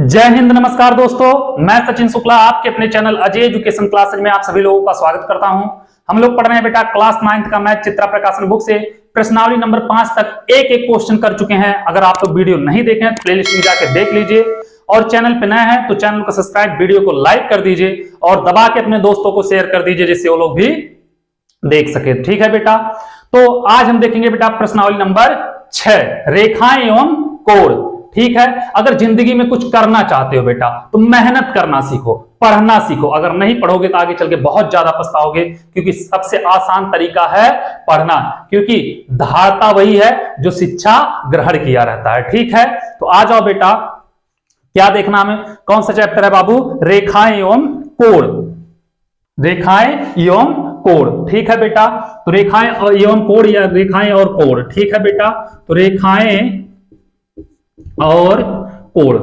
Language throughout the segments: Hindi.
जय हिंद, नमस्कार दोस्तों। मैं सचिन शुक्ला आपके अपने चैनल अजय एजुकेशन क्लासेज में आप सभी लोगों का स्वागत करता हूं। हम लोग पढ़ रहे हैं बेटा क्लास 9th का मैथ चित्रा प्रकाशन बुक से प्रश्नावली नंबर 5 तक एक एक क्वेश्चन कर चुके हैं। अगर आप लोग वीडियो नहीं देखे हैं प्लेलिस्ट में जाकर देख लीजिए, और चैनल पे नए हैं तो चैनल को सब्सक्राइब, वीडियो को लाइक कर दीजिए और दबा के अपने दोस्तों को शेयर कर दीजिए जिससे वो लोग भी देख सके। ठीक है बेटा, तो आज हम देखेंगे बेटा प्रश्नावली नंबर 6, रेखाएं एवं कोण। ठीक है, अगर जिंदगी में कुछ करना चाहते हो बेटा तो मेहनत करना सीखो, पढ़ना सीखो। अगर नहीं पढ़ोगे तो आगे चल के बहुत ज्यादा पछताओगे, क्योंकि सबसे आसान तरीका है पढ़ना, क्योंकि धारता वही है जो शिक्षा ग्रहण किया रहता है। ठीक है, तो आ जाओ बेटा, क्या देखना हमें, कौन सा चैप्टर है बाबू? रेखाएं एवं कोण। रेखाएं एवं कोण, ठीक है बेटा। तो रेखाएं एवं कोण या रेखाएं और कोण, ठीक है बेटा। तो रेखाएं और कोण,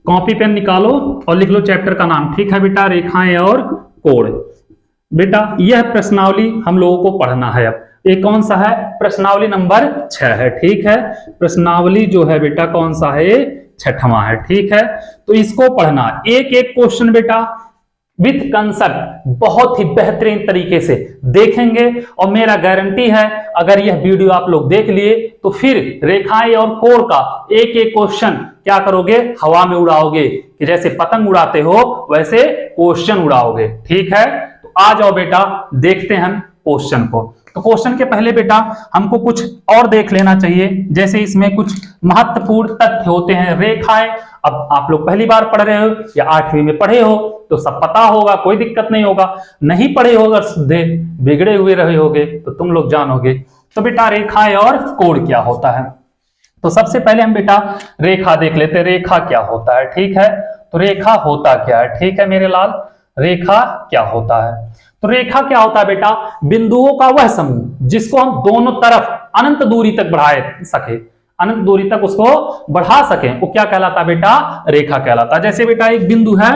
कॉपी पेन निकालो और लिख लो चैप्टर का नाम। ठीक है बेटा, रेखाएं और कोण। बेटा यह प्रश्नावली हम लोगों को पढ़ना है। अब ये कौन सा है? प्रश्नावली नंबर 6 है। ठीक है, प्रश्नावली जो है बेटा कौन सा है? 6वां है। ठीक है, तो इसको पढ़ना एक एक क्वेश्चन बेटा विथ कंसेप्ट बहुत ही बेहतरीन तरीके से देखेंगे, और मेरा गारंटी है अगर यह वीडियो आप लोग देख लिए तो फिर रेखाएं और कोण का एक एक क्वेश्चन क्या करोगे? हवा में उड़ाओगे, कि जैसे पतंग उड़ाते हो वैसे क्वेश्चन उड़ाओगे। ठीक है, तो आ जाओ बेटा देखते हैं हम क्वेश्चन को। तो क्वेश्चन के पहले बेटा हमको कुछ और देख लेना चाहिए, जैसे इसमें कुछ महत्वपूर्ण तथ्य होते हैं। रेखाएं, अब आप लोग पहली बार पढ़ रहे हो या 8वीं में पढ़े हो तो सब पता होगा, कोई दिक्कत नहीं होगा। नहीं पढ़े हो, अगर बिगड़े हुए रहे होगे तो तुम लोग जानोगे। तो बेटा रेखाएं और कोण क्या होता है, तो सबसे पहले हम बेटा रेखा देख लेते हैं। रेखा क्या होता है? ठीक है, तो रेखा होता क्या है? ठीक है मेरे लाल, रेखा क्या होता है? तो रेखा क्या होता है बेटा? बिंदुओं का वह समूह जिसको हम दोनों तरफ अनंत दूरी तक बढ़ा सके, अनंत दूरी तक उसको बढ़ा सकें, वो क्या कहलाता है बेटा? रेखा कहलाता है। जैसे बेटा एक बिंदु है,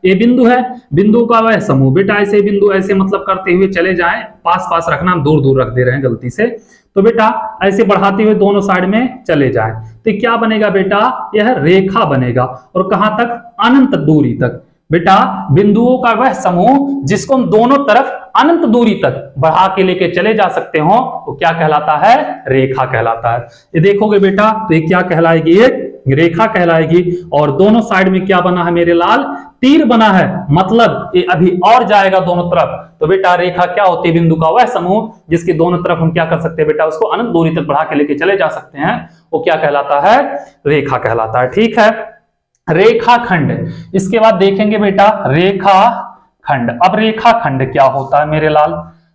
ये बिंदु है, बिंदु का वह समूह बेटा ऐसे बिंदु ऐसे मतलब करते हुए चले जाएं, पास पास रखना, हम दूर दूर रख दे रहे हैं गलती से, तो बेटा ऐसे बढ़ाते हुए दोनों साइड में चले जाएं तो क्या बनेगा बेटा? यह रेखा बनेगा। और कहां तक? अनंत दूरी तक। बेटा बिंदुओं का वह समूह जिसको हम दोनों तरफ अनंत दूरी तक बढ़ा के लेके चले जा सकते हो तो क्या कहलाता है? रेखा कहलाता है। ये देखोगे बेटा तो ये क्या कहलाएगी? एक रेखा कहलाएगी। और दोनों साइड में क्या बना है मेरे लाल? तीर बना है, मतलब ये अभी और जाएगा दोनों तरफ। तो बेटा रेखा क्या होती है? बिंदु का वह समूह जिसके दोनों तरफ हम क्या कर सकते हैं बेटा? उसको अनंत दूरी तक बढ़ा के लेके चले जा सकते हैं, वो क्या कहलाता है? रेखा कहलाता है। ठीक है, रेखाखंड, इसके बाद देखेंगे बेटा रेखाखंड। अब रेखाखंड क्या होता है मेरे लाल?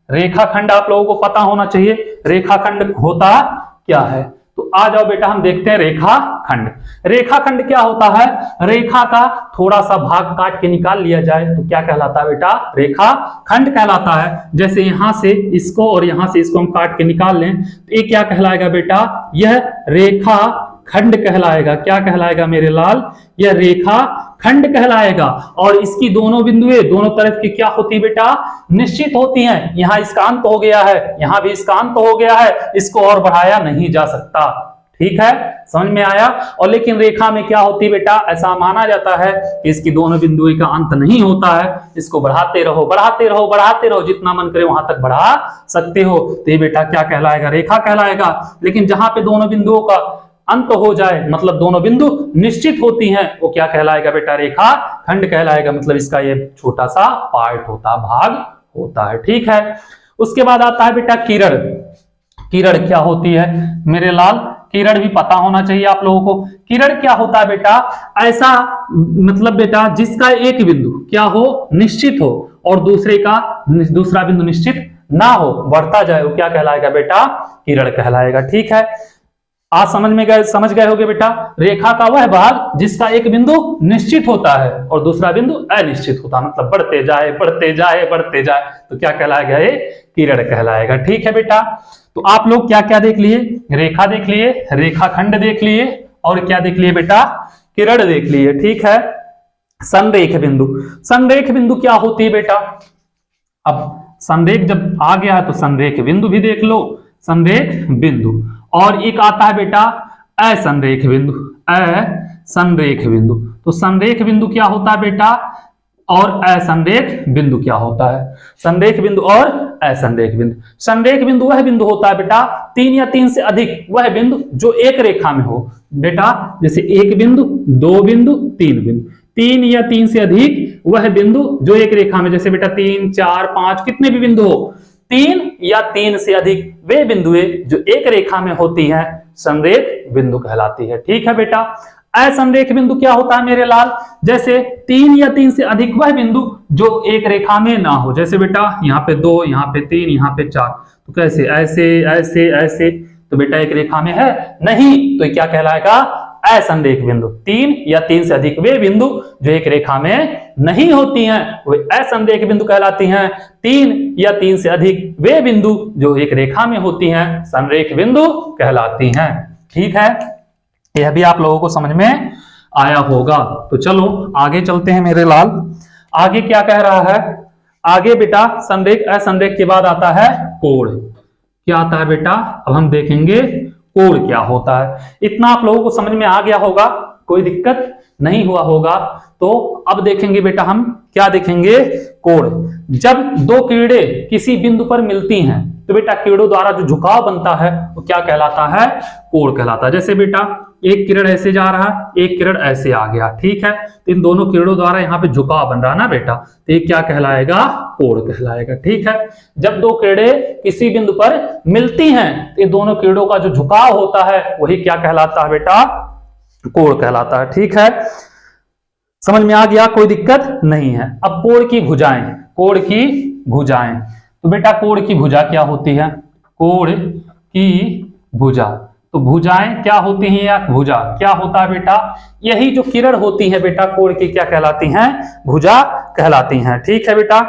रेखाखंड आप लोगों को पता होना चाहिए, रेखाखंड होता क्या है। तो आ जाओ बेटा हम देखते हैं रेखाखंड। रेखाखंड क्या होता है? रेखा का थोड़ा सा भाग काट के निकाल लिया जाए तो क्या कहलाता है बेटा? रेखाखंड कहलाता है। जैसे यहां से इसको और यहां से इसको हम काट के निकाल लें तो ये क्या कहलाएगा बेटा? यह रेखा खंड कहलाएगा। क्या कहलाएगा मेरे लाल? यह रेखा खंड कहलाएगा। और इसकी दोनों बिंदुएं दोनों तरफ की क्या होती है बेटा? निश्चित होती हैं। यहां इसका अंत हो गया है, यहां भी इसका अंत हो गया है, इसको और बढ़ाया नहीं जा सकता। ठीक है, समझ में आया? और लेकिन रेखा में क्या होती है बेटा? ऐसा माना जाता है कि इसकी दोनों बिंदुओं का अंत नहीं होता है, इसको बढ़ाते रहो बढ़ाते रहो बढ़ाते रहो, जितना मन करे वहां तक बढ़ा सकते हो। तो ये बेटा क्या कहलाएगा? रेखा कहलाएगा। लेकिन जहां पे दोनों बिंदुओं का अंत हो जाए, मतलब दोनों बिंदु निश्चित होती हैं, वो क्या कहलाएगा बेटा? रेखा खंड कहलाएगा। मतलब इसका ये छोटा सा पार्ट होता, भाग होता है। ठीक है, उसके बाद आता है बेटा किरण। किरण क्या होती है मेरे लाल? किरण भी पता होना चाहिए आप लोगों को। किरण क्या होता है बेटा? ऐसा मतलब बेटा जिसका एक बिंदु क्या हो? निश्चित हो, और दूसरा बिंदु निश्चित ना हो, बढ़ता जाए, वो क्या कहलाएगा बेटा? किरण कहलाएगा। ठीक है, आज समझ गए होगे बेटा। रेखा का वह भाग जिसका एक बिंदु निश्चित होता है और दूसरा बिंदु अनिश्चित होता है, मतलब बढ़ते जाए बढ़ते जाए बढ़ते जाए, तो क्या कहलाएगा? ये किरण कहलाएगा। ठीक है बेटा, तो आप लोग क्या क्या देख लिए? रेखा देख लिए, रेखाखंड देख लिए, और क्या देख लिए बेटा? किरण देख लिए। ठीक है, संरेख बिंदु। संरेख बिंदु क्या होती है बेटा? अब संरेख जब आ गया है तो संरेख बिंदु भी देख लो। संरेख बिंदु, और एक आता है बेटा असंरेख बिंदु। असंरेख बिंदु, तो तो संरेख बिंदु क्या होता है बेटा और असंरेख बिंदु क्या होता है? संरेख बिंदु और असंरेख बिंदु। संरेख बिंदु वह बिंदु होता है बेटा 3 या 3 से अधिक वह बिंदु जो एक रेखा में हो बेटा, जैसे एक बिंदु, दो बिंदु, तीन बिंदु। 3 या 3 से अधिक वह बिंदु जो एक रेखा में, जैसे बेटा 3, 4, 5 कितने भी बिंदु हो, 3 या 3 से अधिक वे बिंदुएं जो एक रेखा में होती हैं संरेख बिंदु कहलाती है। ठीक है बेटा। असंरेख बिंदु क्या होता है मेरे लाल? जैसे 3 या 3 से अधिक वह बिंदु जो एक रेखा में ना हो, जैसे बेटा यहाँ पे 2, यहाँ पे 3, यहाँ पे 4, तो कैसे? ऐसे ऐसे ऐसे, तो बेटा एक रेखा में है नहीं, तो क्या कहलाएगा? असंरेख बिंदु। 3 या 3 से अधिक वे बिंदु जो एक रेखा में नहीं होती हैं वे असंरेख बिंदु कहलाती हैं। 3 या 3 से अधिक वे बिंदु जो एक रेखा में होती हैं संरेख बिंदु कहलाती हैं। ठीक है, यह भी आप लोगों को समझ में आया होगा। तो चलो आगे चलते हैं मेरे लाल। आगे क्या कह रहा है? आगे बेटा संरेख असंरेख के बाद आता है कोण। क्या आता है बेटा? अब हम देखेंगे कोण क्या होता है। इतना आप लोगों को समझ में आ गया होगा, कोई दिक्कत नहीं हुआ होगा। तो अब देखेंगे बेटा हम क्या देखेंगे? कोण। जब दो किरणें किसी बिंदु पर मिलती हैं तो बेटा किरणों द्वारा जो झुकाव बनता है वो क्या कहलाता है? कोण कहलाता है। जैसे बेटा एक किरण ऐसे जा रहा है, एक किरण ऐसे आ गया, ठीक है, तो इन दोनों किरणों द्वारा यहाँ पे झुकाव बन रहा है ना बेटा, तो ये क्या कहलाएगा? कोण कहलाएगा। ठीक है, जब दो किरणें किसी बिंदु पर मिलती हैं तो इन दोनों किरणों का जो झुकाव होता है वही क्या कहलाता है बेटा? कोण कहलाता है। ठीक है, समझ में आ गया, कोई दिक्कत नहीं है। अब कोण की भुजाएं, कोण की भुजाएं, तो बेटा कोण की भुजा क्या होती है? कोण की भुजा, तो भुजाएं क्या होती हैं या भुजा क्या होता है बेटा? यही जो किरण होती है बेटा कोण की क्या कहलाती हैं? भुजा कहलाती हैं। ठीक है बेटा,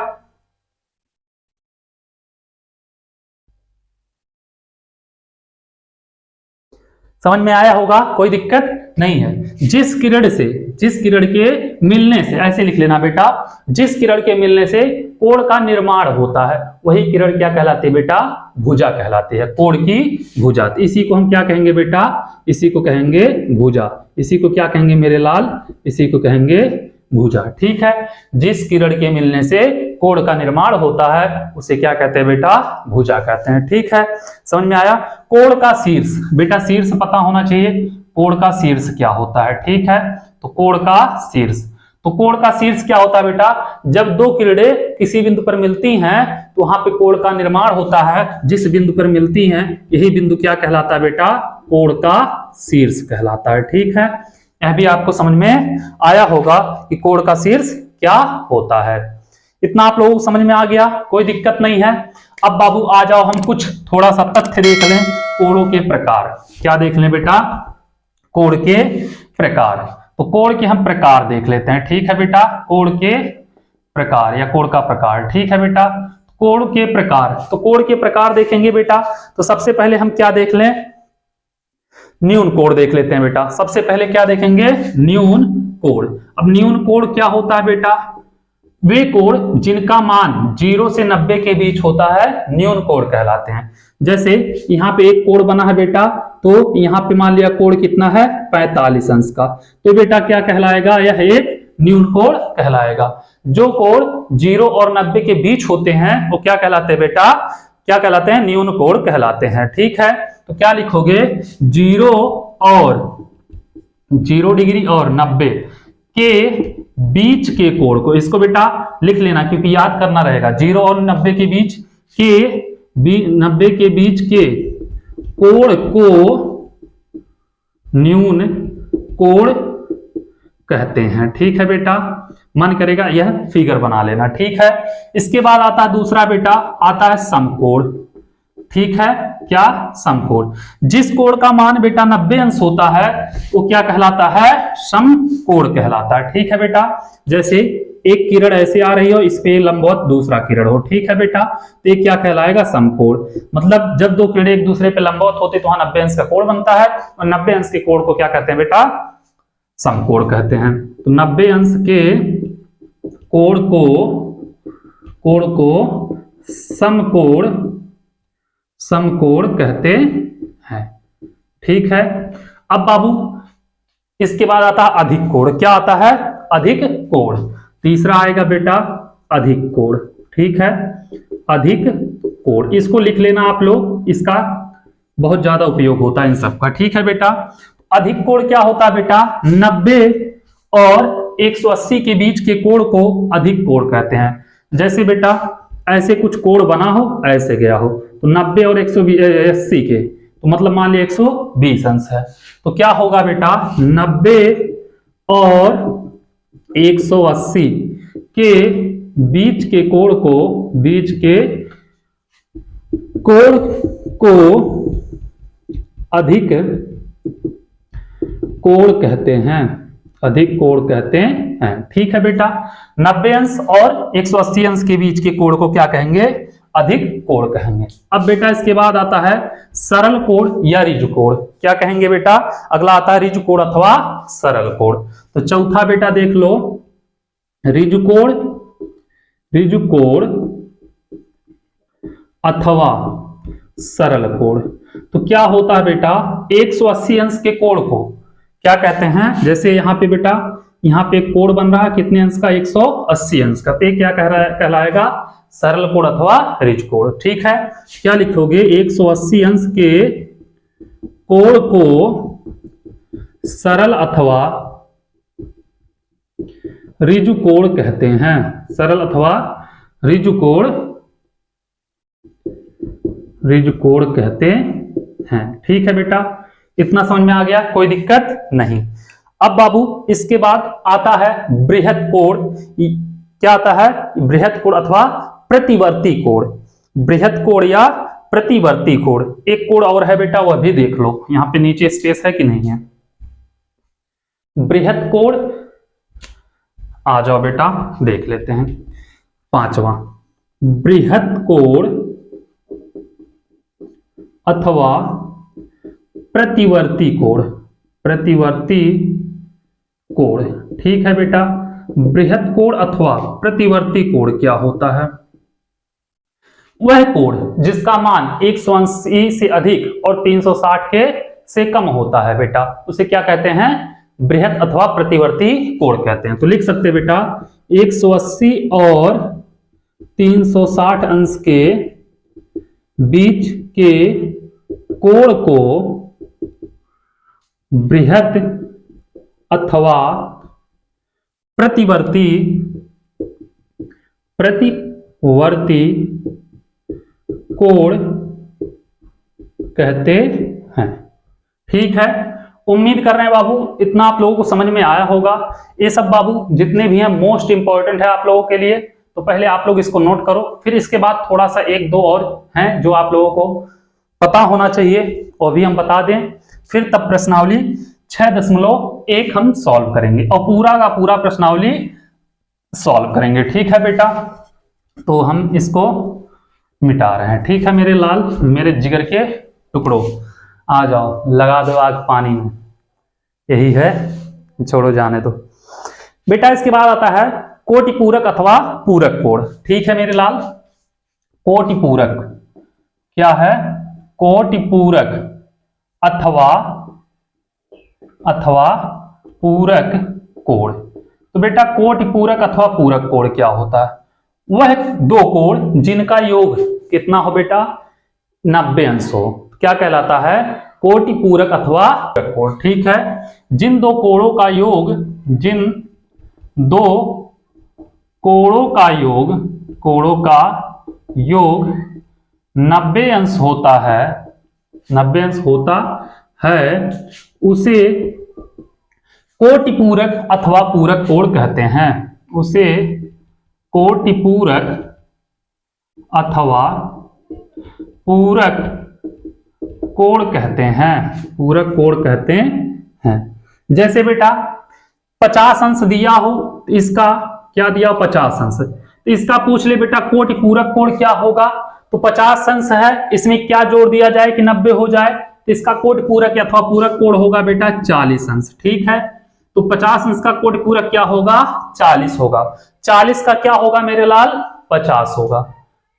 समझ में आया होगा, कोई दिक्कत नहीं है। जिस किरण के मिलने से, ऐसे लिख लेना बेटा, जिस किरण के मिलने से कोण का निर्माण होता है वही किरण क्या कहलाती है बेटा? भुजा कहलाती है। कोण की भुजा, तो इसी को हम क्या कहेंगे बेटा? इसी को कहेंगे भुजा। इसी को क्या कहेंगे मेरे लाल? इसी को कहेंगे भुजा। ठीक है, जिस किरण के मिलने से कोण का निर्माण होता है उसे क्या कहते हैं बेटा? भुजा कहते हैं। ठीक है, समझ में आया। कोण का शीर्ष, बेटा शीर्ष पता होना चाहिए, कोण का शीर्ष क्या होता है? ठीक है, तो कोण का शीर्ष, तो कोण का शीर्ष क्या होता है बेटा? जब दो किरणें किसी बिंदु पर मिलती हैं तो वहां पे कोण का निर्माण होता है। जिस बिंदु पर मिलती हैं यही बिंदु क्या कहलाता है बेटा? कोण का शीर्ष कहलाता है। ठीक है, यह भी आपको समझ में आया होगा कि कोण का शीर्ष क्या होता है। इतना आप लोगों को समझ में आ गया, कोई दिक्कत नहीं है। अब बाबू आ जाओ हम कुछ थोड़ा सा तथ्य देख लें कोणों के प्रकार। क्या देख लें बेटा? कोण के प्रकार। तो कोण के हम प्रकार देख लेते हैं। ठीक है बेटा, कोण के प्रकार या कोण का प्रकार। ठीक है बेटा, कोण के प्रकार, तो कोण के प्रकार देखेंगे बेटा, तो सबसे पहले हम क्या देख लें? न्यून कोण देख लेते हैं बेटा। सबसे पहले क्या देखेंगे? न्यून कोण। अब न्यून कोण क्या होता है बेटा? वे कोण जिनका मान 0 से 90 के बीच होता है न्यून कोण कहलाते हैं। जैसे यहाँ पे एक कोण बना है बेटा, तो यहाँ पे मान लिया कोण कितना है? 45 अंश का, तो बेटा क्या कहलाएगा? यह एक न्यून कोण कहलाएगा। जो कोण 0 और 90 के बीच होते हैं वो क्या कहलाते हैं बेटा? क्या कहलाते हैं? न्यून कोण कहलाते हैं। ठीक है, तो क्या लिखोगे? 0 डिग्री और 90 के बीच के कोण को, इसको बेटा लिख लेना क्योंकि याद करना रहेगा। 0 और 90 के बीच के 90 के बीच के कोण को न्यून कोण कहते हैं। ठीक है बेटा, मन करेगा यह फिगर बना लेना। ठीक है, इसके बाद आता है दूसरा बेटा, आता है समकोण। ठीक है, क्या? समकोण। जिस कोण का मान बेटा 90 अंश होता है वो क्या कहलाता है? समकोण कहलाता है। ठीक है बेटा, जैसे एक किरण ऐसे आ रही हो, इस पे लंबवत दूसरा किरण हो। ठीक है बेटा, तो ये क्या कहलाएगा? समकोण। मतलब जब दो किरणें एक दूसरे पे लंबवत होते तो वहां 90 अंश का कोण बनता है, और 90 अंश के कोण को क्या कहते हैं बेटा? समकोण कहते हैं। तो 90 अंश के कोण को समकोण कहते हैं। ठीक है, अब बाबू इसके बाद आता है अधिक कोण। क्या आता है? अधिक कोण। तीसरा आएगा बेटा अधिक कोण। ठीक है, अधिक कोण, इसको लिख लेना आप लोग, इसका बहुत ज्यादा उपयोग होता है इन सब का। ठीक है बेटा, अधिक कोण क्या होता है बेटा? 90 और 180 के बीच के कोण को अधिक कोण कहते हैं। जैसे बेटा ऐसे कुछ कोण बना हो, ऐसे गया हो, तो 90 और 180 के, तो मतलब मान लिया 120 अंश है, तो क्या होगा बेटा? 90 और 180 के बीच के कोण को अधिक कोण कहते हैं, अधिक कोण कहते हैं। ठीक है बेटा, 90 अंश और 180 अंश के बीच के कोण को क्या कहेंगे? अधिक कोण कहेंगे। अब बेटा इसके बाद आता है सरल कोण या ऋजु कोण। क्या कहेंगे बेटा? अगला आता है ऋजु कोण अथवा सरल कोण। तो चौथा बेटा देख लो, ऋजु कोण अथवा सरल कोण। तो क्या होता है बेटा? 180 अंश के कोण को क्या कहते हैं? जैसे यहाँ पे बेटा, यहाँ पे कोण बन रहा है कितने अंश का? 180 अंश का, तो ये क्या कहलाएगा? सरल कोण अथवा ऋजु कोण। ठीक है, क्या लिखोगे? 180 अंश के कोण को सरल अथवा ऋजु कोण कहते हैं, सरल अथवा ऋजु कोण कहते हैं। ठीक है बेटा, इतना समझ में आ गया? कोई दिक्कत नहीं। अब बाबू इसके बाद आता है बृहत कोण। क्या आता है? बृहत कोण अथवा प्रतिवर्ती कोण। बृहत कोण या प्रतिवर्ती कोण। एक कोण और है बेटा, वह भी देख लो, यहां पे नीचे स्पेस है कि नहीं है। बृहत कोण, आ जाओ बेटा देख लेते हैं। पांचवा, बृहत कोण अथवा प्रतिवर्ती कोण। प्रतिवर्ती कोण। ठीक है बेटा, बृहत कोण अथवा प्रतिवर्ती कोण क्या होता है? वह कोण जिसका मान 180 से अधिक और 360 के से कम होता है बेटा, उसे क्या कहते हैं? बृहत अथवा प्रतिवर्ती कोण कहते हैं। तो लिख सकते हैं बेटा 180 और 360 अंश के बीच के कोण को बृहत अथवा प्रतिवर्ती कोण कहते हैं। ठीक है, उम्मीद कर रहे हैं बाबू इतना आप लोगों को समझ में आया होगा। ये सब बाबू जितने भी हैं मोस्ट इंपॉर्टेंट है आप लोगों के लिए, तो पहले आप लोग इसको नोट करो, फिर इसके बाद थोड़ा सा एक दो और हैं जो आप लोगों को पता होना चाहिए, वो भी हम बता दें। फिर तब प्रश्नावली 6.1 हम सॉल्व करेंगे और पूरा का पूरा प्रश्नावली सॉल्व करेंगे। ठीक है बेटा, तो हम इसको मिटा रहे हैं। ठीक है मेरे लाल, मेरे जिगर के टुकड़ों, आ जाओ, लगा दो आग पानी में, यही है, छोड़ो जाने दो बेटा। इसके बाद आता है कोटि पूरक अथवा पूरक कोण। ठीक है मेरे लाल, कोटि पूरक क्या है? कोटि पूरक अथवा पूरक कोण। तो बेटा कोटि पूरक अथवा पूरक कोण क्या होता है? वह दो कोण जिनका योग कितना हो बेटा? 90 अंश हो, क्या कहलाता है? कोटि पूरक अथवा पूरक कोण। ठीक है, जिन दो कोणों का योग 90 अंश होता है, 90 अंश होता है, उसे कोटि पूरक अथवा पूरक कोण कहते हैं। उसे कोटि पूरक अथवा पूरक कोण कहते हैं, पूरक कोण कहते हैं। जैसे बेटा 50 अंश दिया हो, तो इसका क्या दिया? 50 अंश, तो इसका पूछ ले बेटा कोटि पूरक कोण क्या होगा? तो 50 अंश है, इसमें क्या जोड़ दिया जाए कि 90 हो जाए? तो इसका कोटि पूरक अथवा पूरक कोण होगा बेटा 40 अंश। ठीक है, तो 50 अंश का कोटि पूरक क्या होगा? 40 होगा। 40 का क्या होगा मेरे लाल? 50 होगा।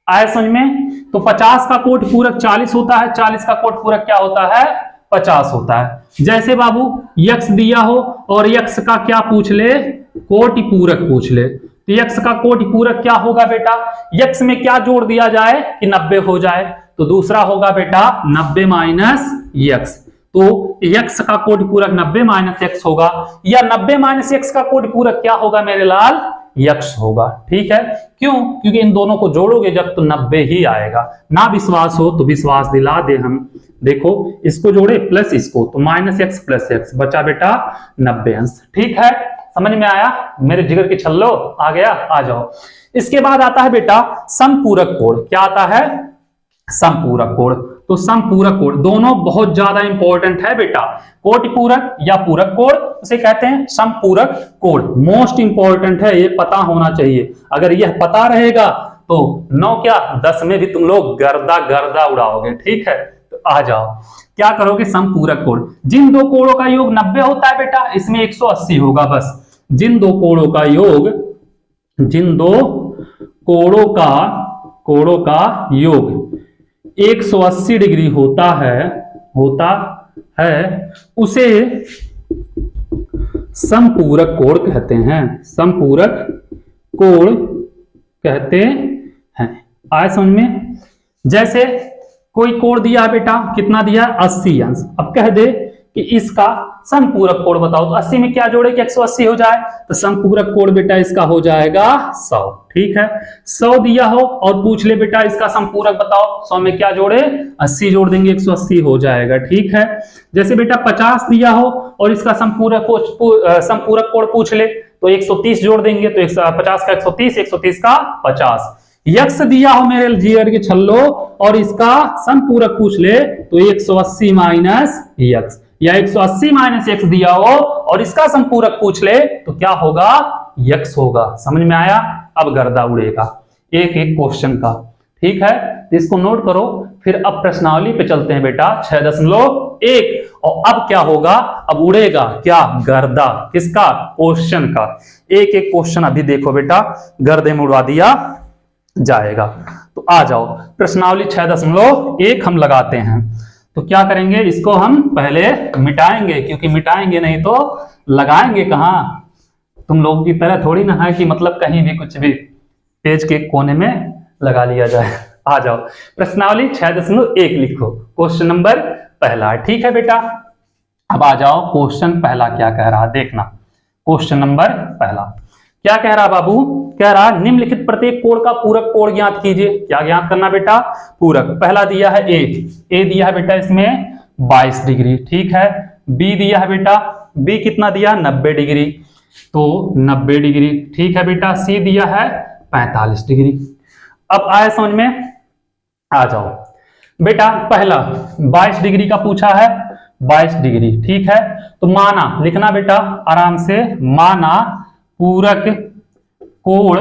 आया समझ में? तो 50 का कोटि पूरक 40 होता है, 40 का कोटि पूरक क्या होता है? 50 होता है। जैसे बाबू यक्स दिया हो और यक्स का क्या पूछ ले, कोटि पूरक पूछ ले, तो यक्स का कोटि पूरक क्या होगा बेटा, यक्स में क्या जोड़ दिया जाए कि 90 हो जाए, तो दूसरा होगा बेटा 90 माइनस यक्स। तो यक्स का कोटि पूरक 90 माइनस यक्स होगा, या 90 माइनस यक्स का कोटि पूरक क्या होगा मेरे लाल, यक्स होगा। ठीक है, क्यों, क्योंकि इन दोनों को जोड़ोगे जब तो 90 ही आएगा। ना विश्वास हो तो विश्वास दिला दे हम, देखो इसको जोड़े प्लस इसको, तो माइनस एक्स प्लस एक्स बचा बेटा 90 अंश। ठीक है, समझ में आया मेरे जिगर के छल्लो, आ गया, आ जाओ। इसके बाद आता है बेटा समपूरक कोण। क्या आता है, समपूरक कोण। तो समपूरक कोण दोनों बहुत ज्यादा इंपॉर्टेंट है बेटा, कोटि पूरक या पूरक कोण उसे कहते हैं समपूरक कोण। मोस्ट इंपॉर्टेंट है, ये पता होना चाहिए। अगर यह पता रहेगा तो 9 क्या 10 में भी तुम लोग गर्दा गर्दा उड़ाओगे। ठीक है, तो आ जाओ, क्या करोगे, समपूरक कोण। जिन दो कोणों का योग 90 होता है बेटा, इसमें 180 होगा बस। जिन दो कोणों का योग, जिन दो कोणों का योग 180 डिग्री होता है उसे समपूरक कोण कहते हैं, समपूरक कोण कहते हैं। आए समझ में। जैसे कोई कोण दिया है बेटा, कितना दिया, 80 अंश। अब कह दे कि इसका समपूरक कोण बताओ, तो 80 में क्या जोड़े कि 180 हो जाए, तो समपूरक कोण बेटा इसका हो जाएगा 100। ठीक है, 100 दिया हो और पूछ ले बेटा इसका समपूरक बताओ, 100 में क्या जोड़े, 80 जोड़ देंगे, 180 हो जाएगा। ठीक है, जैसे बेटा 50 दिया हो और इसका समपूरक कोण पूछ ले, तो 130 जोड़ देंगे, तो 50 का 130, 130 का 50। यक्स दिया हो मेरे जिगर के छल्लो और इसका समपूरक पूछ ले, तो 180 माइनस यक्स, या 180 माइनस एक्स दिया हो और इसका संपूरक पूछ ले तो क्या होगा, यक्स होगा। समझ में आया। अब गर्दा उड़ेगा एक एक क्वेश्चन का। ठीक है, तो इसको नोट करो। फिर अब प्रश्नावली पे चलते हैं बेटा 6.1। और अब क्या होगा, अब उड़ेगा क्या, गर्दा। किसका, क्वेश्चन का। एक एक क्वेश्चन अभी देखो बेटा, गर्दे में उड़वा दिया जाएगा। तो आ जाओ, प्रश्नावली 6.1 हम लगाते हैं। तो क्या करेंगे, इसको हम पहले मिटाएंगे, क्योंकि मिटाएंगे नहीं तो लगाएंगे कहां। तुम लोगों की तरह थोड़ी ना है कि मतलब कहीं भी कुछ भी पेज के कोने में लगा लिया जाए। आ जाओ, प्रश्नावली 6.1 लिखो, क्वेश्चन नंबर पहला। ठीक है बेटा, अब आ जाओ, क्वेश्चन पहला क्या कह रहा देखना। क्वेश्चन नंबर पहला क्या कह रहा बाबू, कह रहा निम्नलिखित प्रत्येक कोण का पूरक कोण ज्ञात कीजिए। क्या ज्ञात करना बेटा, पूरक। पहला दिया है ए दिया है बेटा इसमें 22 डिग्री। ठीक है, बी दिया है बेटा, बी कितना दिया, 90 डिग्री, तो 90 डिग्री। ठीक है बेटा, सी दिया है 45 डिग्री। अब आए समझ में, आ जाओ बेटा। पहला 22 डिग्री का पूछा है, 22 डिग्री। ठीक है, तो माना लिखना बेटा आराम से, माना पूरक कोण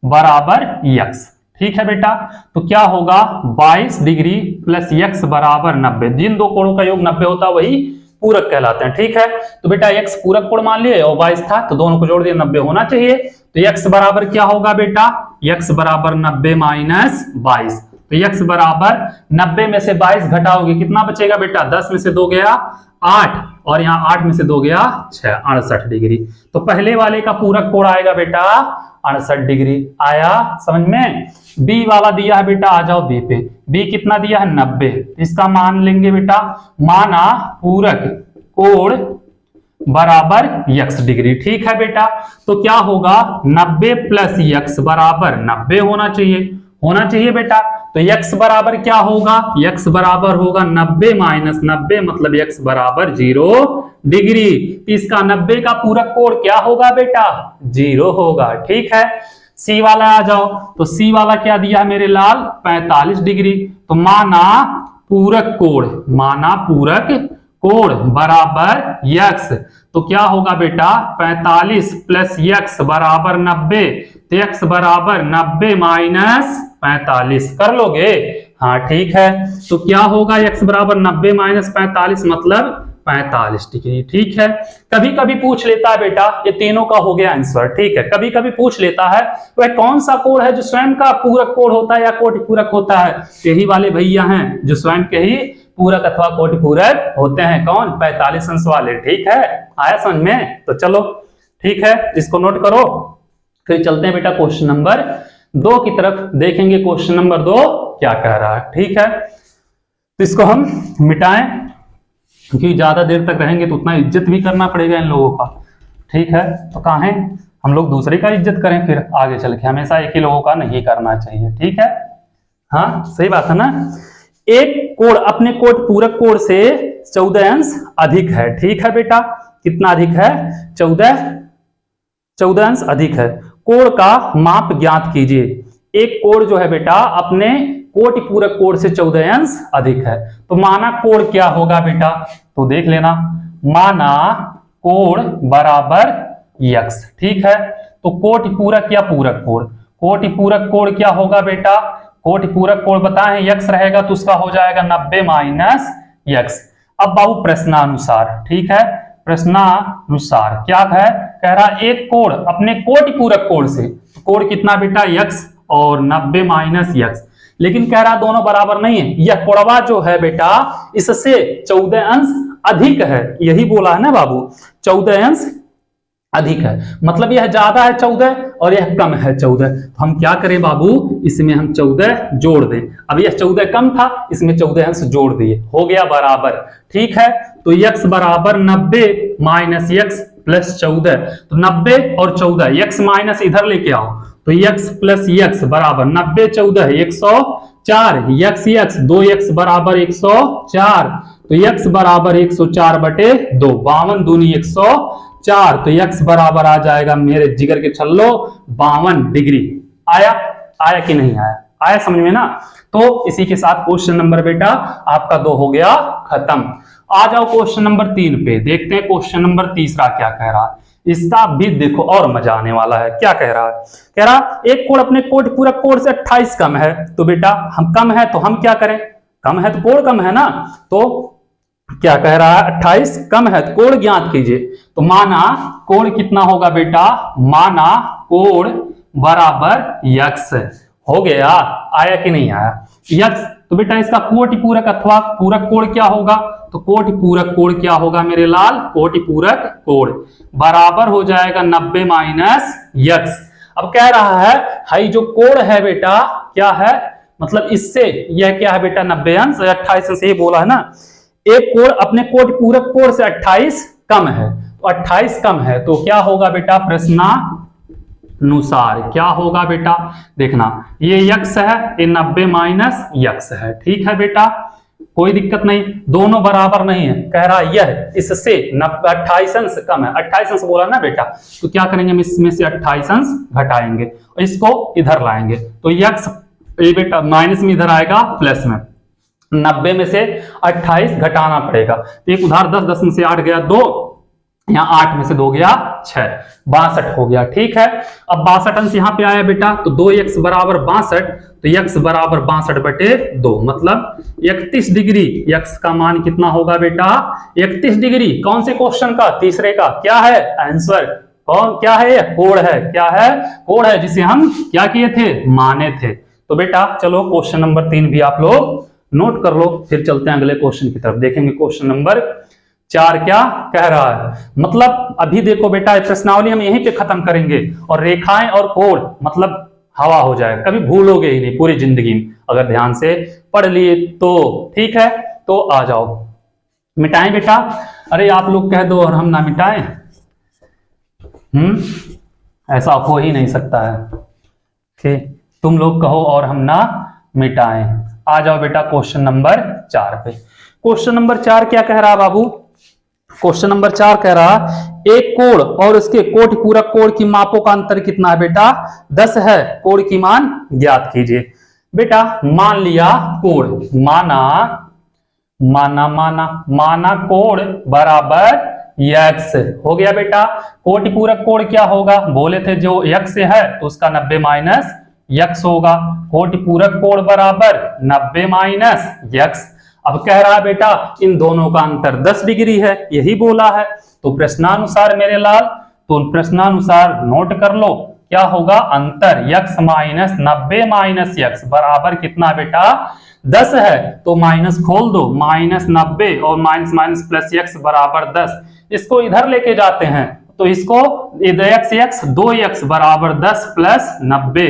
बराबर यक्स। ठीक है बेटा, तो क्या होगा 22 डिग्री प्लस यक्स बराबर 90। जिन दो कोणों का योग 90 होता है वही पूरक कहलाते हैं। ठीक है, तो बेटा यक्स पूरक कोण मान लिए और 22 था तो दोनों को जोड़ दिया, 90 होना चाहिए। तो यक्स बराबर क्या होगा बेटा, यक्स बराबर 90 माइनस 22। तो यक्स बराबर 90 में से 22 घटाओगे कितना बचेगा बेटा, 10 में से 2 गया 8 और यहाँ 8 में से 2 गया 6, 68 डिग्री। तो पहले वाले का पूरक कोण आएगा बेटा 68 डिग्री। आया समझ में। बी वाला दिया है बेटा, आ जाओ बी पे। बी कितना दिया है 90, इसका मान लेंगे बेटा, माना पूरक कोण बराबर यक्स डिग्री। ठीक है बेटा, तो क्या होगा 90 प्लस यक्स बराबर 90 होना चाहिए बेटा। तो यक्स बराबर क्या होगा, यक्स बराबर होगा 90 माइनस 90 मतलब यक्स बराबर 0 डिग्री। इसका 90 का पूरक कोण क्या होगा बेटा, 0 होगा। ठीक है, सी वाला आ जाओ। तो सी वाला क्या दिया है मेरे लाल, 45 डिग्री। तो माना पूरक कोण बराबर यक्स, तो क्या होगा बेटा 45 प्लस यक्स बराबर 90। तो यक्स बराबर 90 माइनस 45 कर लोगे। हाँ ठीक है, तो क्या होगा यक्स बराबर 90 माइनस 45 मतलब 45 डिग्री। ठीक है, कभी कभी पूछ लेता है बेटा, ये तीनों का हो गया आंसर। ठीक है, कभी कभी पूछ लेता है वह कौन सा कोण है जो स्वयं का पूरक कोण होता है या कोटि पूरक होता है। यही वाले भैया हैं जो स्वयं के ही पूरक अथवा कोटि पूरक होते हैं कौन? 45 अंश वाले। ठीक है, आया समझ में? तो चलो ठीक है, इसको नोट करो। फिर चलते हैं बेटा क्वेश्चन नंबर 2 की तरफ, देखेंगे क्वेश्चन नंबर 2 क्या कह रहा है। ठीक है, तो इसको हम मिटाएं, क्योंकि ज्यादा देर तक रहेंगे तो उतना इज्जत भी करना पड़ेगा इन लोगों का। ठीक है, तो कहाँ है हम लोग दूसरे का इज्जत करें फिर आगे चल के, हमेशा एक ही लोगों का नहीं करना चाहिए। ठीक है, हाँ सही बात है ना। एक कोण अपने कोट पूरक कोण से 14 अंश अधिक है। ठीक है बेटा, कितना अधिक है? 14 अंश अधिक है। कोण का माप ज्ञात कीजिए। एक कोण जो है बेटा अपने कोटि पूरक कोण से 14 अंश अधिक है, तो माना कोण क्या होगा बेटा? तो देख लेना, माना कोण बराबर यक्स। ठीक है, तो कोटि पूरक या पूरक कोण, कोटि पूरक कोण क्या होगा बेटा? कोटि पूरक कोण बताएं यक्स रहेगा तो उसका हो जाएगा 90 माइनस यक्स। अब बाबू प्रश्नानुसार, ठीक है, प्रश्नानुसार क्या है? कह रहा एक कोण अपने कोटि पूरक कोण से, कोण कितना बेटा? यक्स और 90 माइनस यक्स। लेकिन कह रहा दोनों बराबर नहीं है, यह कोणवा जो है बेटा इससे 14 अंश अधिक है, यही बोला है ना बाबू, 14 अंश अधिक है, मतलब यह ज्यादा है 14 और यह कम है 14। तो हम क्या करें बाबू, इसमें हम 14 जोड़ दें। अब यह 14 कम था, इसमें 14 अंश जोड़ दिए, हो गया बराबर। ठीक है, तो यक्स बराबर 90 माइनस यक्स प्लस 14, तो 90 और 14 यक्स माइनस इधर लेके आओ, तो यक्स प्लस यक्स बराबर 90 14 104, यक्स यक्स 2x बराबर 104, तो यक्स बराबर 104 बटे 2, 52 दूनी 104, तो यक्स बराबर आ जाएगा मेरे जिगर के छल्लो 52 डिग्री। आया? आया कि नहीं आया? आया समझ में ना। तो इसी के साथ क्वेश्चन नंबर बेटा आपका 2 हो गया खत्म। आ जाओ क्वेश्चन नंबर 3 पे, देखते हैं क्वेश्चन नंबर तीसरा क्या कह रहा है। इसका भी देखो और मजा आने वाला है। क्या कह रहा है? कह रहा एक कोण अपने कोटि पूरक कोण से 28 कम है, तो बेटा हम कम है तो हम क्या करें? कम है तो कोण कम है ना, तो क्या कह रहा है? 28 कम है तो कोण ज्ञात कीजिए। तो माना कोण कितना होगा बेटा? माना कोण बराबर यक्स। हो गया? आया कि नहीं आया? यक्स, तो बेटा इसका कोटि पूरक अथवा पूरक कोण क्या होगा? तो कोटि पूरक कोण क्या होगा मेरे लाल? कोटि पूरक कोण बराबर हो जाएगा 90 माइनस यक्स। अब कह रहा है हाई जो कोण है बेटा क्या है? मतलब इससे यह क्या है बेटा? 90 अंश, 28 अंश, ये बोला है ना। एक कोण अपने कोटि पूरक कोण से 28 कम है, तो 28 कम है तो क्या होगा बेटा? प्रश्नानुसार क्या होगा बेटा? देखना, ये यक्स है, ये 90 माइनस यक्स है। ठीक है बेटा, कोई दिक्कत नहीं, दोनों बराबर नहीं है। कह रहा यह इससे 28 अंश कम है, 28 अंश बोला ना बेटा, तो क्या करेंगे? हम इसमें से 28 अंश घटाएंगे और इसको इधर लाएंगे, तो यक्स ये बेटा माइनस में इधर आएगा प्लस में, 90 में से 28 घटाना पड़ेगा, तो एक उधार 10, 10 में से 8 गया 2, यहाँ 8 में से 2 गया 6, 62 हो गया। ठीक है, अब 62 अंश यहाँ पे आया बेटा, तो 2x बराबर 62, तो x बराबर 62 बटे 2, मतलब 31 डिग्री। x का मान कितना होगा बेटा? 31 डिग्री। कौन से क्वेश्चन का? तीसरे का। क्या है आंसर? कौन क्या है? कोण है। क्या है? कोण है, जिसे हम क्या किए थे? माने थे। तो बेटा चलो क्वेश्चन नंबर 3 भी आप लोग नोट कर लो, फिर चलते हैं अगले क्वेश्चन की तरफ, देखेंगे क्वेश्चन नंबर 4 क्या कह रहा है। मतलब अभी देखो बेटा प्रश्नावली हम यहीं पे खत्म करेंगे और रेखाएं और कोण मतलब हवा हो जाएगा, कभी भूलोगे ही नहीं पूरी जिंदगी में अगर ध्यान से पढ़ लिए तो। ठीक है, तो आ जाओ मिटाएं बेटा। अरे आप लोग कह दो और हम ना मिटाएं, ऐसा हो ही नहीं सकता है। ठीक, तुम लोग कहो और हम ना मिटाएं। आ जाओ बेटा क्वेश्चन नंबर 4 पे। क्वेश्चन नंबर 4 क्या कह रहा बाबू? क्वेश्चन नंबर 4 कह रहा एक कोण और उसके कोटि पूरक कोण की मापों का अंतर कितना है बेटा? 10 है। कोण की मान ज्ञात कीजिए। बेटा मान लिया कोण, माना कोण बराबर यक्स हो गया बेटा। कोटि पूरक कोण क्या होगा? बोले थे जो यक्स है तो उसका 90 माइनस यक्स होगा। कोटि पूरक कोण बराबर 90 माइनस यक्स। अब कह रहा बेटा इन दोनों का अंतर 10 डिग्री है, यही बोला है। तो प्रश्नानुसार मेरे लाल, तो प्रश्नानुसार नोट कर लो, क्या होगा अंतर, यक्स माइनस 90 माइनस यक्स बराबर कितना बेटा 10 है, तो माइनस खोल दो, माइनस 90 और माइनस माइनस प्लस यक्स बराबर 10। इसको इधर लेके जाते हैं तो इसको x 2x बराबर 10 प्लस 90,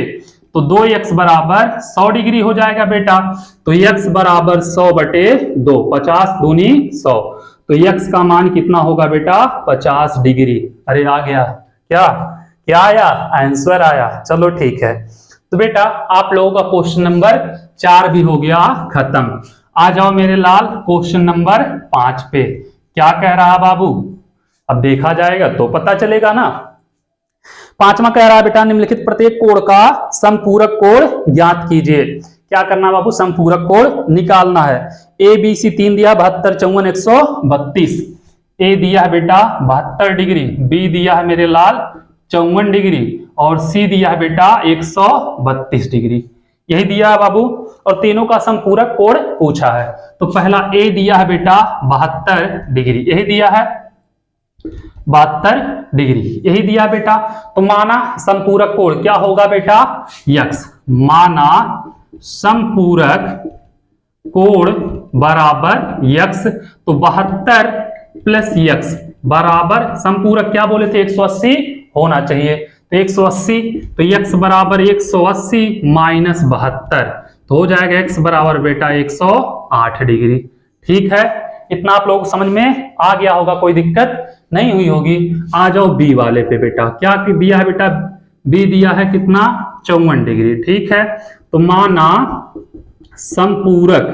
तो 2x बराबर 100 डिग्री हो जाएगा बेटा। तो x बराबर 100 बटे 2, 50 दूनी 100, तो x का मान कितना होगा बेटा 50 डिग्री। अरे आ गया, क्या क्या आया, आंसर आया। चलो ठीक है, तो बेटा आप लोगों का क्वेश्चन नंबर 4 भी हो गया खत्म। आ जाओ मेरे लाल क्वेश्चन नंबर 5 पे। क्या कह रहा बाबू, अब देखा जाएगा तो पता चलेगा ना। पांचवा कह रहा है बेटा निम्नलिखित प्रत्येक कोण का समपूरक कोण ज्ञात कीजिए। क्या करना बाबू, समपूरक कोण निकालना है। ए बी सी 3 दिया 72 54 132, ए दिया है बेटा 72 डिग्री, बी दिया है मेरे लाल 54 डिग्री और सी दिया है बेटा 132 डिग्री, यही दिया है बाबू। और तीनों का समपूरक कोण पूछा है। तो पहला ए दिया है बेटा 72 डिग्री, यही दिया है 72 डिग्री, यही दिया बेटा। तो माना समपूरक कोण क्या होगा बेटा यक्स, माना समपूरक कोण बराबर यक्स, तो 72 प्लस यक्स बराबर समपूरक क्या बोले थे 180 होना चाहिए, तो 180, तो यक्स बराबर 180 माइनस 72, तो हो जाएगा एक्स बराबर बेटा 108 डिग्री। ठीक है, इतना आप लोग समझ में आ गया होगा, कोई दिक्कत नहीं हुई होगी। आ जाओ बी वाले पे बेटा। क्या दिया है बेटा, बी दिया है कितना 54 डिग्री। ठीक है, तो माना समपूरक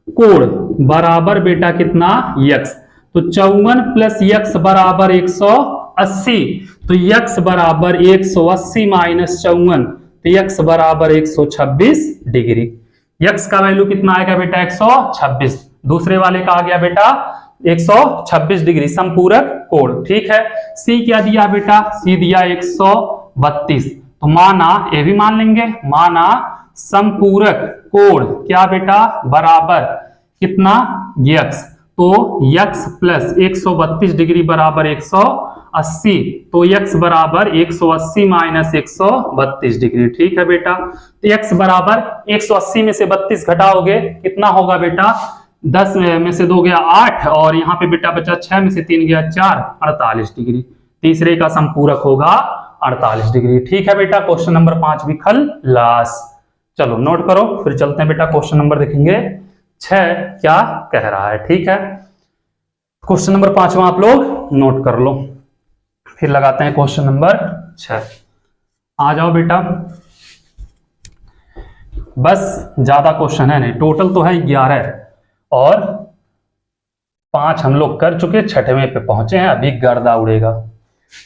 कोण बराबर बेटा कितना यक्स, तो 54 प्लस यक्स बराबर 180, तो यक्स बराबर 180 माइनस 54, तो यक्स बराबर 126 डिग्री। यक्स का वैल्यू कितना आएगा बेटा 126, दूसरे वाले का आ गया बेटा 126 डिग्री समपूरक कोण। ठीक है, सी क्या दिया बेटा, सी दिया 132, तो माना ये भी मान लेंगे, माना समपूरक कोण क्या बेटा बराबर कितना यक्स, तो यक्स प्लस 132 डिग्री बराबर 180, तो यक्स बराबर 180 माइनस 132 डिग्री। ठीक है बेटा, तो यक्स बराबर 180 में से 32 घटाओगे कितना होगा बेटा, 10 में से 2 गया 8 और यहाँ पे बेटा बचा 6 में से 3 गया 4, 48 डिग्री। तीसरे का समपूरक होगा 48 डिग्री। ठीक है बेटा, क्वेश्चन नंबर 5 भी खल्लास। चलो नोट करो, फिर चलते हैं बेटा क्वेश्चन नंबर देखेंगे 6 क्या कह रहा है। ठीक है, क्वेश्चन नंबर 5वां आप लोग नोट कर लो, फिर लगाते हैं क्वेश्चन नंबर 6। आ जाओ बेटा, बस ज्यादा क्वेश्चन है नहीं, टोटल तो है 11 और 5 हम लोग कर चुके, 6वें पे पहुंचे हैं, अभी गर्दा उड़ेगा।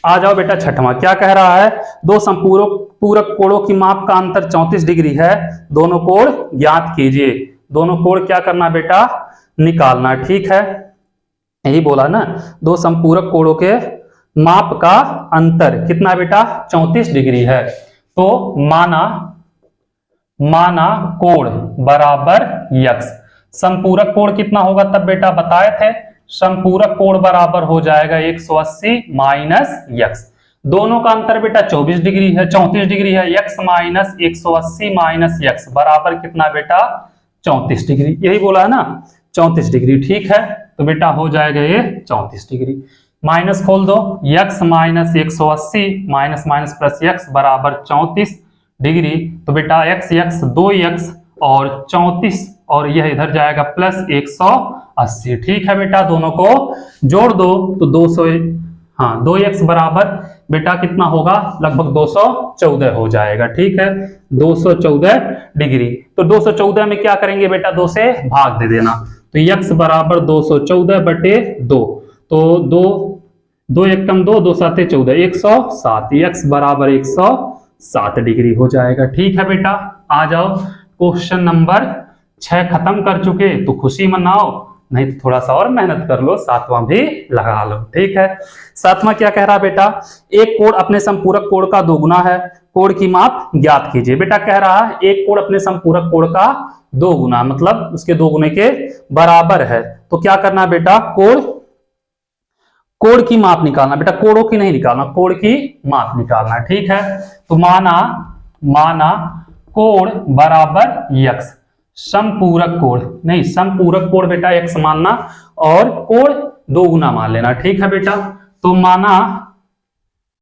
आ जाओ बेटा 6वां। क्या कह रहा है, दो समपूरक कोणों की माप का अंतर 34 डिग्री है, दोनों कोण ज्ञात कीजिए। दोनों कोण क्या करना बेटा निकालना। ठीक है, यही बोला ना, दो समपूरक कोणों के माप का अंतर कितना बेटा 34 डिग्री है। तो माना कोण बराबर यक्स, समपूरक कोण कितना होगा तब बेटा बताए थे, समपूरक कोण बराबर हो जाएगा 180 माइनस यक्स, दोनों का अंतर बेटा 34 डिग्री है, यक्स माइनस 180 माइनस यक्स बराबर कितना बेटा 34 डिग्री, यही बोला है ना 34 डिग्री। ठीक है, तो बेटा हो जाएगा ये 34 डिग्री, माइनस खोल दो, x minus 180 minus minus plus x बराबर 34 डिग्री, तो बेटा एक्स यक्स 2x और 34 और यह इधर जाएगा प्लस 180। ठीक है बेटा, दोनों को जोड़ दो तो 200, हाँ 2x बराबर बेटा कितना होगा लगभग 214 हो जाएगा। ठीक है, 214 डिग्री, तो 214 में क्या करेंगे बेटा 2 से भाग दे देना, तो x बराबर 214 बटे 2, तो 2 एक कम 2 7 14 107, x बराबर 107 डिग्री हो जाएगा। ठीक है बेटा, आ जाओ क्वेश्चन नंबर 6 खत्म कर चुके, तो खुशी मनाओ, नहीं तो थोड़ा सा और मेहनत कर लो, 7वां भी लगा लो। ठीक है, 7वां क्या कह रहा बेटा, एक कोण अपने समपूरक कोण का दोगुना है, कोण की माप ज्ञात कीजिए। बेटा कह रहा है एक कोण अपने समपूरक कोण का दोगुना, मतलब उसके दोगुने के बराबर है, तो क्या करना बेटा कोण की माप निकालना बेटा, कोणों की नहीं निकालना, कोण की माप निकालना। ठीक है, तो माना कोण बराबर यक्स, समपूरक कोण नहीं, समपूरक कोण बेटा एक्स मानना और कोण 2 गुना मान लेना। ठीक है बेटा, तो माना,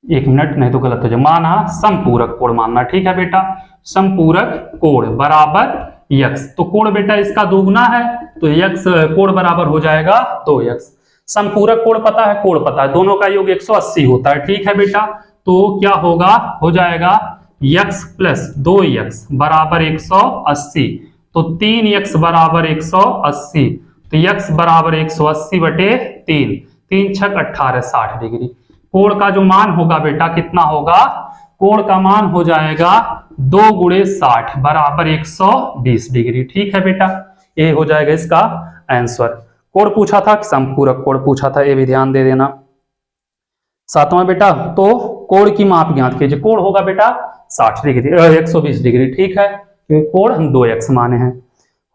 एक मिनट नहीं तो गलत हो जाए, माना समपूरक कोण मानना। ठीक है बेटा, समपूरक कोण बराबर यक्स, तो कोण बेटा इसका 2 गुना है तो यक्स, कोण बराबर हो जाएगा 2x। समपूरक कोण पता है, कोण पता है, दोनों का योग 180 होता है। ठीक है बेटा, तो क्या होगा, हो जाएगा x प्लस 2x बराबर 180, तो 3x बराबर 180, तो x बराबर 180 बटे 3, 3 छक 18 60 डिग्री। कोण का जो मान होगा बेटा कितना होगा, कोण का मान हो जाएगा 2 गुणे 60 बराबर 120 डिग्री। ठीक है बेटा, ये हो जाएगा इसका आंसर। कोण पूछा था कि समपूरक कोण पूछा था, ये भी ध्यान दे देना। 7वां बेटा, तो कोण की माप ज्ञात कीजिए। कोण होगा बेटा 60 डिग्री 120 डिग्री। ठीक है, क्योंकि कोण हम 2x माने हैं।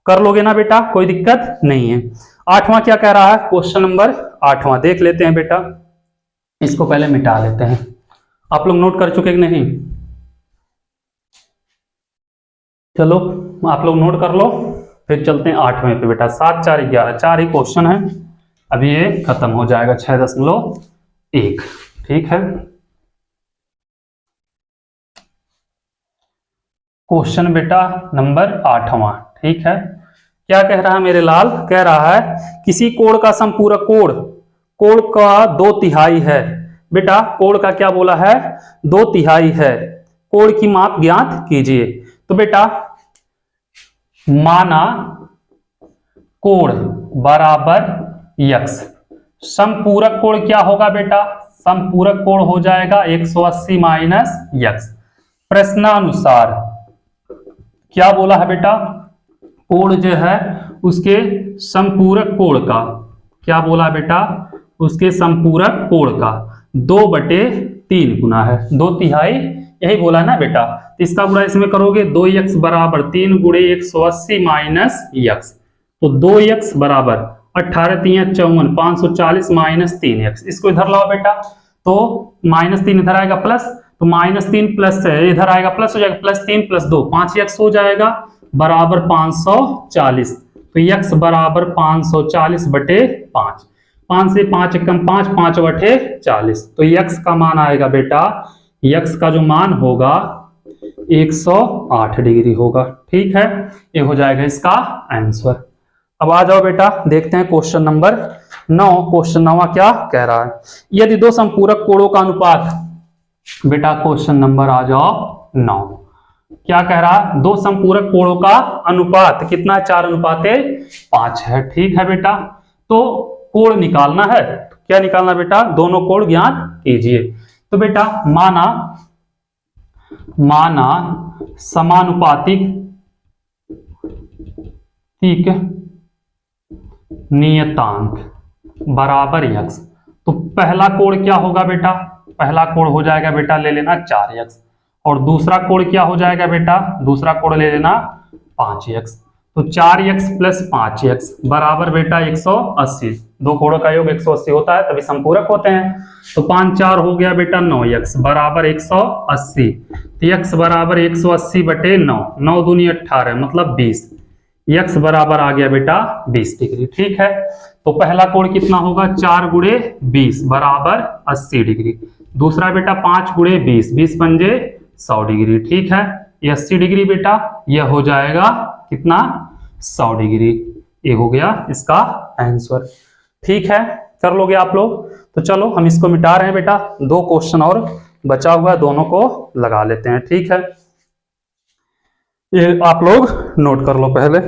कर लोगे ना बेटा, कोई दिक्कत नहीं है। 8वां क्या कह रहा है, क्वेश्चन नंबर 8वां देख लेते हैं बेटा, इसको पहले मिटा लेते हैं। आप लोग नोट कर चुके कि नहीं, चलो आप लोग नोट कर लो, फिर चलते हैं 8वें पे बेटा। 7 4 11, 4 ही क्वेश्चन है, अभी ये खत्म हो जाएगा 6.1। ठीक है, क्वेश्चन बेटा नंबर 8वां। ठीक है, क्या कह रहा है मेरे लाल, कह रहा है किसी कोण का समपूरक कोण, कोण का 2/3 है बेटा, कोण का क्या बोला है 2/3 है, कोण की माप ज्ञात कीजिए। तो बेटा माना कोण बराबर यक्स, समपूरक कोण क्या होगा बेटा, समपूरक कोण हो जाएगा 180 माइनस यक्स। प्रश्नानुसार क्या बोला है बेटा, कोण जो है उसके समपूरक कोण का, क्या बोला बेटा, उसके समपूरक कोण का 2/3 गुना है, 2/3 यही बोला है ना बेटा। तो इसका गुणा इसमें करोगे, 2x बराबर 3 गुणे 180 माइनस यक्स, तो 2x बराबर 18 3 54 540 माइनस 3x, इसको इधर लाओ बेटा, तो -3 इधर आएगा प्लस, तो -3 प्लस इधर आएगा प्लस हो जाएगा, +3 + 2 5x हो जाएगा बराबर 540, तो x बराबर 540 बटे 5, 5 से 5 कम 5, 5 बटे 40, तो x का मान आएगा बेटा, x का जो मान होगा 108 डिग्री होगा। ठीक है, ये हो जाएगा इसका आंसर। अब आ जाओ बेटा, देखते हैं क्वेश्चन नंबर 9। क्वेश्चन 9 क्या कह रहा है, यदि 2 समपूरक कोणों का अनुपात, बेटा क्वेश्चन नंबर आ जाओ 9, क्या कह रहा है, 2 समपूरक कोणों का अनुपात कितना, 4:5 है। ठीक है बेटा, तो कोण निकालना है, क्या निकालना बेटा, दोनों कोण ज्ञात कीजिए। तो बेटा माना समानुपातिक नियतांक बराबर यक्स, तो पहला कोण क्या होगा बेटा, पहला कोण हो जाएगा बेटा, ले लेना 4x, और दूसरा कोण क्या हो जाएगा बेटा, दूसरा कोण ले लेना 5x, तो 4x प्लस 5x बराबर बेटा 180, दो कोणों का योग 180 होता है तभी समपूरक होते हैं, तो 5 4 हो गया बेटा 9x बराबर 180, तो x बराबर 180 बटे 9, 9 दूनी 18 मतलब 20, x बराबर आ गया बेटा 20 डिग्री। ठीक है, तो पहला कोण कितना होगा, 4 गुणे 20 बराबर 80 डिग्री, दूसरा बेटा 5 गुणे 20, 20 पंजे 100 डिग्री। ठीक है, ये 80 डिग्री बेटा, यह हो जाएगा कितना 100 डिग्री, ये हो गया इसका आंसर। ठीक है, कर लोगे आप लोग, तो चलो हम इसको मिटा रहे हैं बेटा, 2 क्वेश्चन और बचा हुआ है, दोनों को लगा लेते हैं। ठीक है, ये आप लोग नोट कर लो पहले।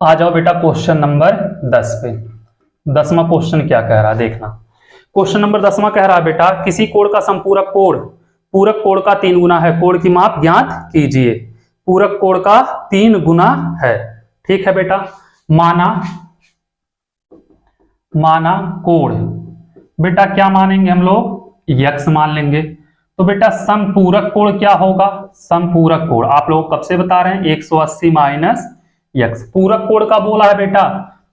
आ जाओ बेटा क्वेश्चन नंबर 10 पे। 10वां क्वेश्चन क्या कह रहा है देखना, क्वेश्चन नंबर 10वां कह रहा है बेटा, किसी कोण का संपूरक कोण पूरक कोण का 3 गुना है, कोण की माप ज्ञात कीजिए। पूरक कोण का 3 गुना है। ठीक है बेटा, माना कोण बेटा क्या मानेंगे हम लोग, यक्स मान लेंगे। तो बेटा समपूरक कोण क्या होगा, समपूरक कोण आप लोग कब से बता रहे हैं, 180 माइनस यक्स। पूरक कोण का बोला है बेटा,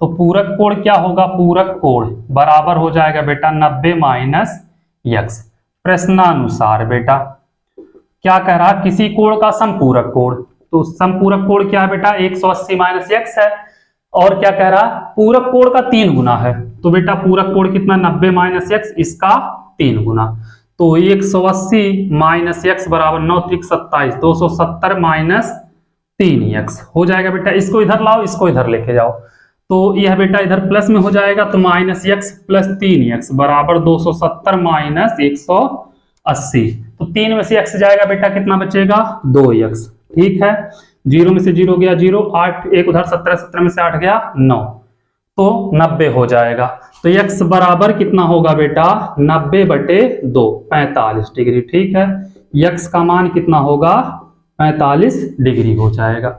तो पूरक कोण क्या होगा, पूरक कोण बराबर हो जाएगा बेटा 90 माइनस यक्स। प्रश्नानुसार बेटा क्या कह रहा, किसी कोण का समपूरक कोण, तो समपूरक कोण क्या है बेटा 180 माइनस यक्स है। और क्या कह रहा, पूरक कोण का 3 गुना है, तो बेटा पूरक कोण कितना 90 माइनस यक्स, इसका 3 गुना। तो 180 माइनस यक्स बराबर 9 त्रिक 27, 270 माइनस 3x हो जाएगा बेटा। इसको इधर लाओ, इसको इधर लेके जाओ, तो यह बेटा इधर प्लस में हो जाएगा, तो माइनस यक्स प्लस 3x बराबर 270 माइनस 180। तो 3 में से x जाएगा बेटा, कितना बचेगा 2x। ठीक है, 0 में से 0 गया 0, 8 एक उधर 17, 17 में से 8 गया 9, तो 90 हो जाएगा। तो x बराबर कितना होगा बेटा 90/2, 45 डिग्री। ठीक है, x का मान कितना होगा 45 डिग्री हो जाएगा।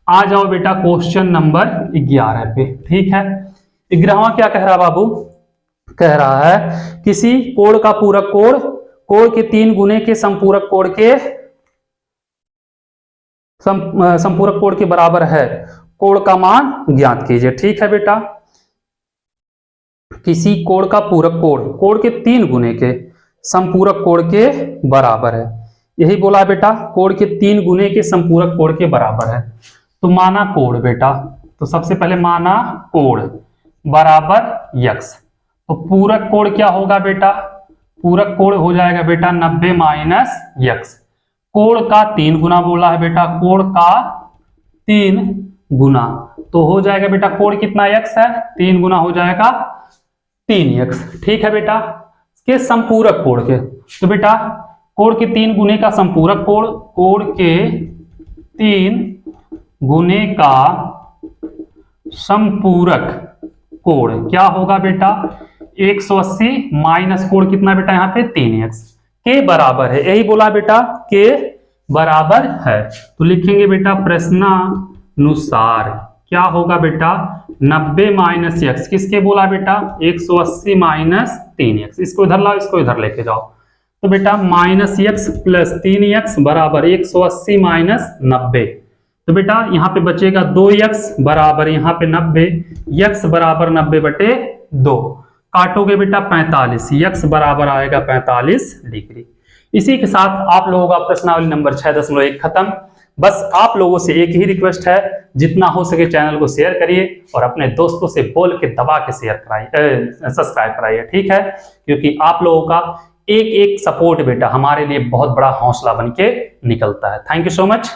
आ जाओ बेटा क्वेश्चन नंबर 11 पे। ठीक है, 11वां क्या कह रहा बाबू, कह रहा है किसी कोण का पूरक कोण कोण के 3 गुने के संपूरक कोण के संपूरक कोण के बराबर है, कोण का मान ज्ञात कीजिए। ठीक है बेटा, किसी कोण का पूरक कोण कोण के 3 गुने के संपूरक कोण के बराबर है, यही बोला बेटा, कोण के 3 गुने के संपूरक कोण के बराबर है। तो माना कोण बेटा, तो सबसे पहले माना कोण बराबर यक्स, तो पूरक कोण क्या होगा बेटा, पूरक कोण हो जाएगा बेटा 90 माइनस यक्स। कोण का 3 गुना बोला है बेटा, कोण का 3 गुना, तो हो जाएगा बेटा कोण कितना यक्स है, 3 गुना हो जाएगा 3x। ठीक है बेटा, के संपूरक कोण के, तो बेटा कोण के 3 गुने का संपूरक कोण, कोण के 3 गुने का संपूरक कोण क्या होगा बेटा 180 माइनस कोण कितना बेटा यहाँ पे 3x के बराबर है, यही बोला बेटा के बराबर है। तो लिखेंगे बेटा प्रश्नानुसार क्या होगा बेटा 90 माइनस यक्स, किसके बोला बेटा 180 माइनस 3x। इसको इधर लाओ, इसको इधर लेके जाओ, तो बेटा माइनस यक्स प्लस 3x बराबर 180 माइनस 90। तो बेटा यहाँ पे बचेगा 2x बराबर यहाँ पे 90, x बराबर 90/2, काटोगे बेटा 45, x बराबर आएगा 45 डिग्री। इसी के साथ आप लोगों का प्रश्नावली नंबर 6.1 खत्म। बस आप लोगों से एक ही रिक्वेस्ट है, जितना हो सके चैनल को शेयर करिए और अपने दोस्तों से बोल के दबा के शेयर कराइए, सब्सक्राइब कराइए। ठीक है, क्योंकि आप लोगों का एक एक सपोर्ट बेटा हमारे लिए बहुत बड़ा हौसला बन के निकलता है। Thank you so much.